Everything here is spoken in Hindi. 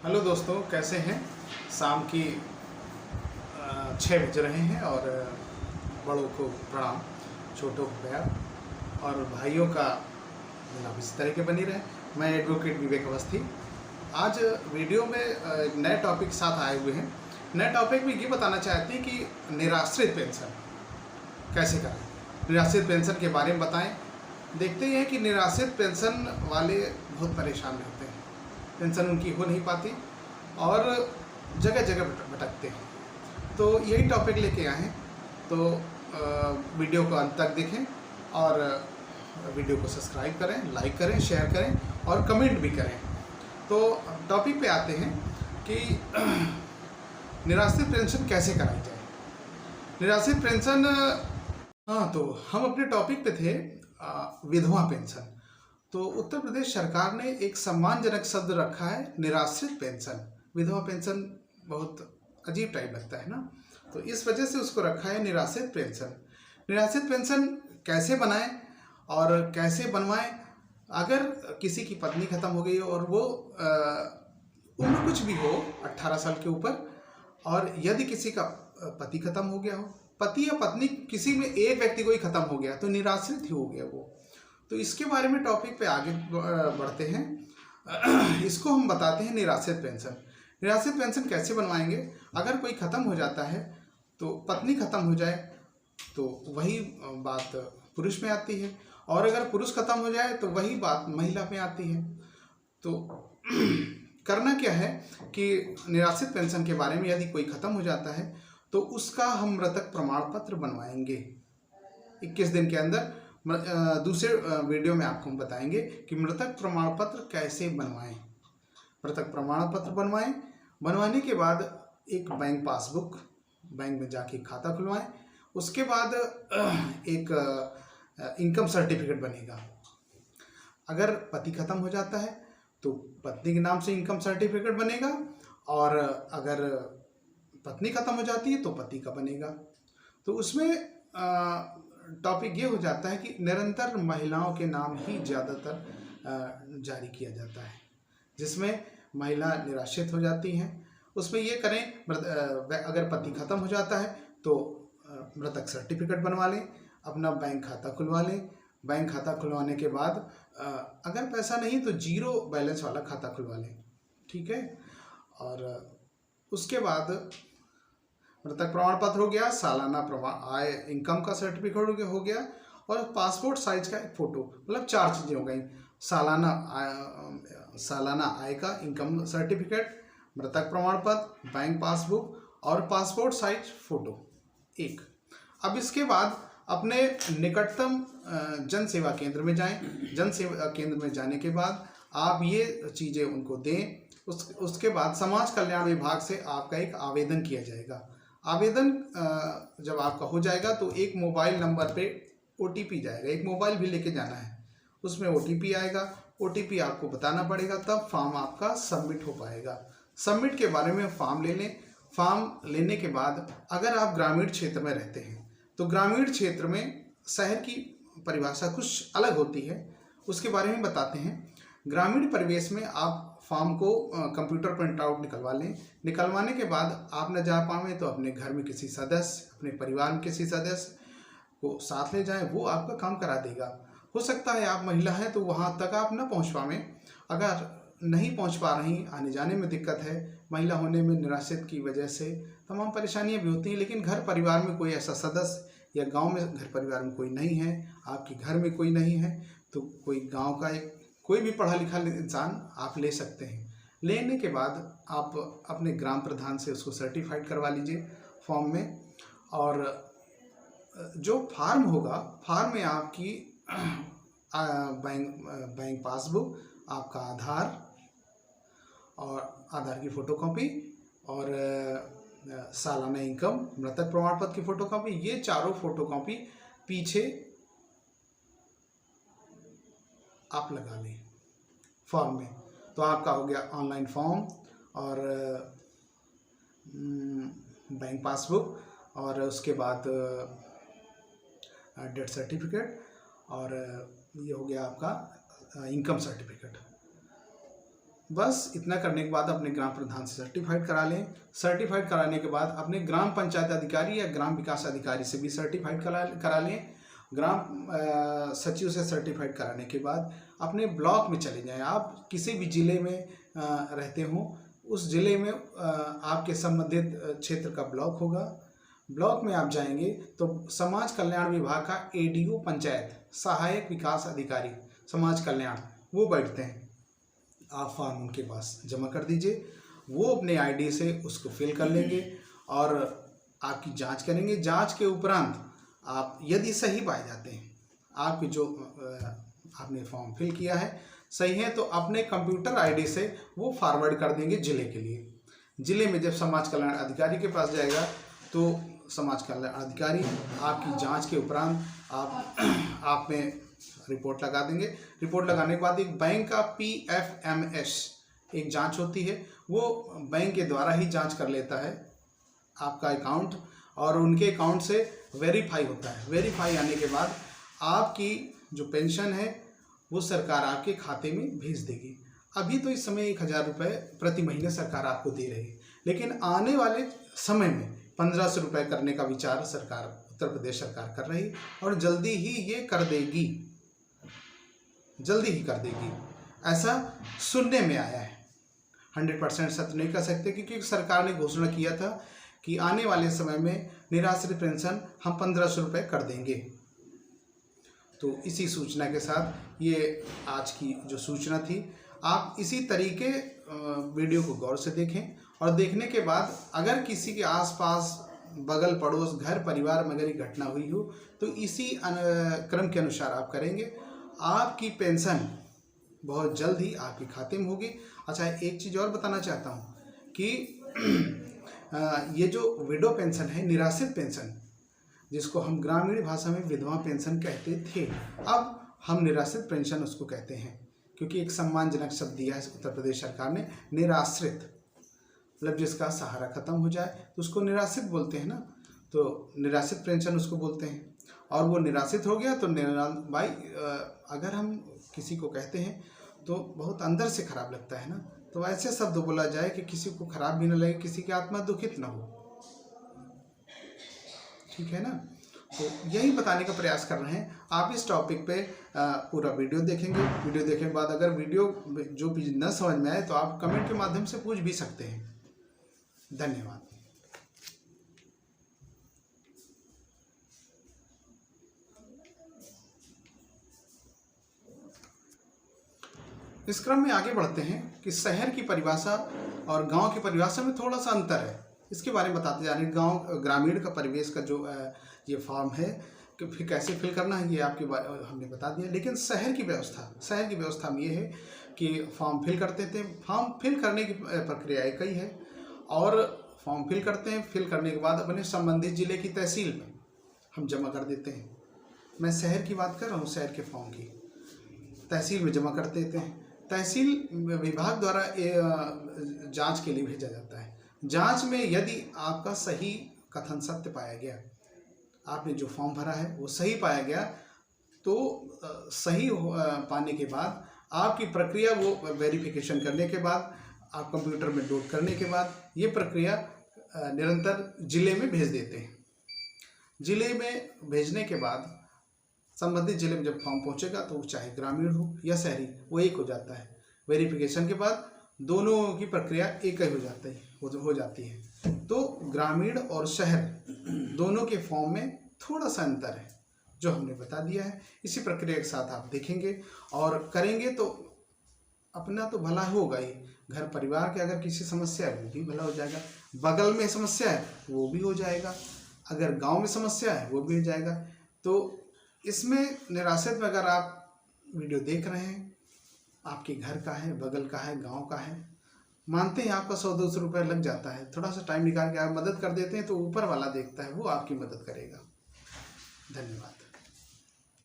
हेलो दोस्तों, कैसे हैं। शाम की 6 बज रहे हैं और बड़ों को प्रणाम, छोटों को प्यार और भाइयों का मिलाप इस तरह के बनी रहे। मैं एडवोकेट विवेक अवस्थी आज वीडियो में एक नए टॉपिक के साथ आए हुए हैं। नए टॉपिक में ये बताना चाहते हैं कि निराश्रित पेंशन कैसे करें, निराश्रित पेंशन के बारे में बताएं। देखते हैं कि निराश्रित पेंशन वाले बहुत परेशान रहते हैं, पेंशन उनकी हो नहीं पाती और जगह जगह भटकते हैं। तो यही टॉपिक लेके आए हैं। तो वीडियो को अंत तक देखें और वीडियो को सब्सक्राइब करें, लाइक करें, शेयर करें और कमेंट भी करें। तो टॉपिक पे आते हैं कि निराश्रित पेंशन कैसे कराई जाए। निराश्रित पेंशन, हाँ, तो हम अपने टॉपिक पे थे विधवा पेंशन। तो उत्तर प्रदेश सरकार ने एक सम्मानजनक शब्द रखा है निराश्रित पेंशन। विधवा पेंशन बहुत अजीब टाइप लगता है ना, तो इस वजह से उसको रखा है निराश्रित पेंशन। निराश्रित पेंशन कैसे बनाएं और कैसे बनवाएं। अगर किसी की पत्नी खत्म हो गई हो और वो उम्र कुछ भी हो 18 साल के ऊपर, और यदि किसी का पति खत्म हो गया हो, पति या पत्नी किसी में एक व्यक्ति को ही खत्म हो गया तो निराश्रित ही हो गया वो। तो इसके बारे में टॉपिक पे आगे बढ़ते हैं। इसको हम बताते हैं निराश्रित पेंशन। निराश्रित पेंशन कैसे बनवाएंगे। अगर कोई खत्म हो जाता है तो पत्नी खत्म हो जाए तो वही बात पुरुष में आती है, और अगर पुरुष खत्म हो जाए तो वही बात महिला में आती है। तो करना क्या है कि निराश्रित पेंशन के बारे में यदि कोई खत्म हो जाता है तो उसका हम मृतक प्रमाण पत्र बनवाएंगे 21 दिन के अंदर। दूसरे वीडियो में आपको हम बताएंगे कि मृतक प्रमाण पत्र कैसे बनवाएं। मृतक प्रमाण पत्र बनवाने के बाद एक बैंक पासबुक, बैंक में जाके खाता खुलवाएं। उसके बाद एक इनकम सर्टिफिकेट बनेगा। अगर पति खत्म हो जाता है तो पत्नी के नाम से इनकम सर्टिफिकेट बनेगा, और अगर पत्नी खत्म हो जाती है तो पति का बनेगा। तो उसमें टॉपिक ये हो जाता है कि निरंतर महिलाओं के नाम ही ज़्यादातर जारी किया जाता है, जिसमें महिला निराश्रित हो जाती हैं। उसमें ये करें, अगर पति खत्म हो जाता है तो मृतक सर्टिफिकेट बनवा लें, अपना बैंक खाता खुलवा लें। बैंक खाता खुलवाने के बाद अगर पैसा नहीं तो जीरो बैलेंस वाला खाता खुलवा लें, ठीक है। और उसके बाद मृतक प्रमाण पत्र हो गया, सालाना आय इनकम का सर्टिफिकेट हो गया, और पासपोर्ट साइज का एक फ़ोटो। मतलब 4 चीज़ें हो गई। सालाना आय का इनकम सर्टिफिकेट, मृतक प्रमाण पत्र, बैंक पासबुक और पासपोर्ट साइज फ़ोटो एक। अब इसके बाद अपने निकटतम जन सेवा केंद्र में जाएं। जन सेवा केंद्र में जाने के बाद आप ये चीज़ें उनको दें। उसके बाद समाज कल्याण विभाग से आपका एक आवेदन किया जाएगा। आवेदन जब आपका हो जाएगा तो एक मोबाइल नंबर पे OTP जाएगा। एक मोबाइल भी लेके जाना है, उसमें OTP आएगा। OTP आपको बताना पड़ेगा, तब फॉर्म आपका सबमिट हो पाएगा। सबमिट के बारे में फॉर्म ले लें। फॉर्म लेने के बाद अगर आप ग्रामीण क्षेत्र में रहते हैं तो ग्रामीण क्षेत्र में शहर की परिभाषा कुछ अलग होती है, उसके बारे में बताते हैं। ग्रामीण परिवेश में आप फॉर्म को कंप्यूटर प्रिंट आउट निकलवा लें। निकलवाने के बाद आप न जा पाएँ तो अपने घर में किसी सदस्य, अपने परिवार में किसी सदस्य को साथ ले जाएं, वो आपका काम करा देगा। हो सकता है आप महिला हैं तो वहाँ तक आप न पहुँच पाएँ। अगर नहीं पहुँच पा रही, आने जाने में दिक्कत है, महिला होने में निराश्रित की वजह से तमाम परेशानियाँ भी होती हैं, लेकिन घर परिवार में कोई ऐसा सदस्य या गाँव में घर परिवार में कोई नहीं है, आपके घर में कोई नहीं है, तो कोई गाँव का एक कोई भी पढ़ा लिखा इंसान आप ले सकते हैं। लेने के बाद आप अपने ग्राम प्रधान से उसको सर्टिफाइड करवा लीजिए फॉर्म में। और जो फार्म होगा, फार्म में आपकी बैंक पासबुक, आपका आधार और आधार की फ़ोटोकॉपी और सालाना इनकम, मृतक प्रमाण पत्र की फ़ोटोकॉपी, ये चारों फ़ोटोकॉपी पीछे आप लगा लें फॉर्म में। तो आपका हो गया ऑनलाइन फॉर्म और बैंक पासबुक, और उसके बाद डेथ सर्टिफिकेट, और ये हो गया आपका इनकम सर्टिफिकेट। बस इतना करने के बाद अपने ग्राम प्रधान से सर्टिफाइड करा लें। सर्टिफाइड कराने के बाद अपने ग्राम पंचायत अधिकारी या ग्राम विकास अधिकारी से भी सर्टिफाइड करा लें। ग्राम सचिव से सर्टिफाइड कराने के बाद अपने ब्लॉक में चले जाएं। आप किसी भी ज़िले में रहते हो, उस ज़िले में आपके संबंधित क्षेत्र का ब्लॉक होगा। ब्लॉक में आप जाएंगे तो समाज कल्याण विभाग का एडीओ पंचायत, सहायक विकास अधिकारी समाज कल्याण, वो बैठते हैं। आप फॉर्म उनके पास जमा कर दीजिए, वो अपने आईडी से उसको फिल कर लेंगे और आपकी जांच करेंगे। जांच के उपरांत आप यदि सही पाए जाते हैं, आपके जो आपने फॉर्म फिल किया है सही है, तो अपने कंप्यूटर आईडी से वो फॉरवर्ड कर देंगे ज़िले के लिए। ज़िले में जब समाज कल्याण अधिकारी के पास जाएगा तो समाज कल्याण अधिकारी आपकी जांच के उपरांत आप में रिपोर्ट लगा देंगे। रिपोर्ट लगाने के बाद एक बैंक का PFMS एक जांच होती है, वो बैंक के द्वारा ही जांच कर लेता है आपका अकाउंट, और उनके अकाउंट से वेरीफाई होता है। वेरीफाई आने के बाद आपकी जो पेंशन है वो सरकार आपके खाते में भेज देगी। अभी तो इस समय 1000 रुपये प्रति महीने सरकार आपको दे रही है, लेकिन आने वाले समय में 1500 रुपये करने का विचार सरकार, उत्तर प्रदेश सरकार कर रही है और जल्दी ही ये कर देगी, जल्दी ही कर देगी, ऐसा सुनने में आया है। 100% सत्य नहीं कर सकते, क्योंकि सरकार ने घोषणा किया था कि आने वाले समय में निराश्रित पेंशन हम 1500 रुपये कर देंगे। तो इसी सूचना के साथ ये आज की जो सूचना थी, आप इसी तरीके वीडियो को गौर से देखें और देखने के बाद अगर किसी के आसपास, बगल पड़ोस, घर परिवार में अगर ये घटना हुई हो तो इसी क्रम के अनुसार आप करेंगे। आपकी पेंशन बहुत जल्द ही आपके खाते में होगी। अच्छा, एक चीज़ और बताना चाहता हूँ कि ये जो विडो पेंशन है, निराश्रित पेंशन, जिसको हम ग्रामीण भाषा में विधवा पेंशन कहते थे, अब हम निराश्रित पेंशन उसको कहते हैं, क्योंकि एक सम्मानजनक शब्द दिया है उत्तर प्रदेश सरकार ने, निराश्रित, मतलब जिसका सहारा खत्म हो जाए तो उसको निराश्रित बोलते हैं ना, तो निराश्रित पेंशन उसको बोलते हैं। और वो निराश्रित हो गया तो भाई अगर हम किसी को कहते हैं तो बहुत अंदर से खराब लगता है ना, तो ऐसे शब्द बोला जाए कि किसी को खराब भी न लगे, किसी की आत्मा दुखित न हो, ठीक है ना। तो यही बताने का प्रयास कर रहे हैं। आप इस टॉपिक पे पूरा वीडियो देखेंगे। वीडियो देखने के बाद अगर वीडियो जो भी न समझ में आए तो आप कमेंट के माध्यम से पूछ भी सकते हैं। धन्यवाद। इस क्रम में आगे बढ़ते हैं कि शहर की परिभाषा और गांव की परिभाषा में थोड़ा सा अंतर है, इसके बारे में बताते जा रहे हैं। गांव ग्रामीण का परिवेश का जो ये फॉर्म है कि फिर कैसे फिल करना है, ये आपके हमने बता दिया। लेकिन शहर की व्यवस्था में ये है कि फॉर्म फिल करते थे। फॉर्म फिल करने की प्रक्रिया एक ही है, और फॉर्म फिल करते हैं। फिल करने के बाद अपने संबंधित जिले की तहसील में हम जमा कर देते हैं। मैं शहर की बात कर रहा हूँ, शहर के फॉर्म की तहसील में जमा कर देते हैं। तहसील विभाग द्वारा जांच के लिए भेजा जाता है। जांच में यदि आपका सही कथन सत्य पाया गया, आपने जो फॉर्म भरा है वो सही पाया गया, तो सही पाने के बाद आपकी प्रक्रिया, वो वेरिफिकेशन करने के बाद, आप कंप्यूटर में लोड करने के बाद, ये प्रक्रिया निरंतर जिले में भेज देते हैं। जिले में भेजने के बाद संबंधित जिले में जब फॉर्म पहुंचेगा तो चाहे ग्रामीण हो या शहरी, वो एक हो जाता है। वेरिफिकेशन के बाद दोनों की प्रक्रिया एक ही हो जाती है। तो ग्रामीण और शहर दोनों के फॉर्म में थोड़ा सा अंतर है, जो हमने बता दिया है। इसी प्रक्रिया के साथ आप देखेंगे और करेंगे तो अपना तो भला होगा ही, घर परिवार के अगर किसी समस्या है वो भी भला हो जाएगा, बगल में समस्या है वो भी हो जाएगा, अगर गांव में समस्या है वो भी हो जाएगा। तो इसमें निराश्रित में अगर आप वीडियो देख रहे हैं, आपके घर का है, बगल का है, गांव का है, मानते हैं आपका 100-200 रुपये लग जाता है, थोड़ा सा टाइम निकाल के आप मदद कर देते हैं तो ऊपर वाला देखता है, वो आपकी मदद करेगा। धन्यवाद।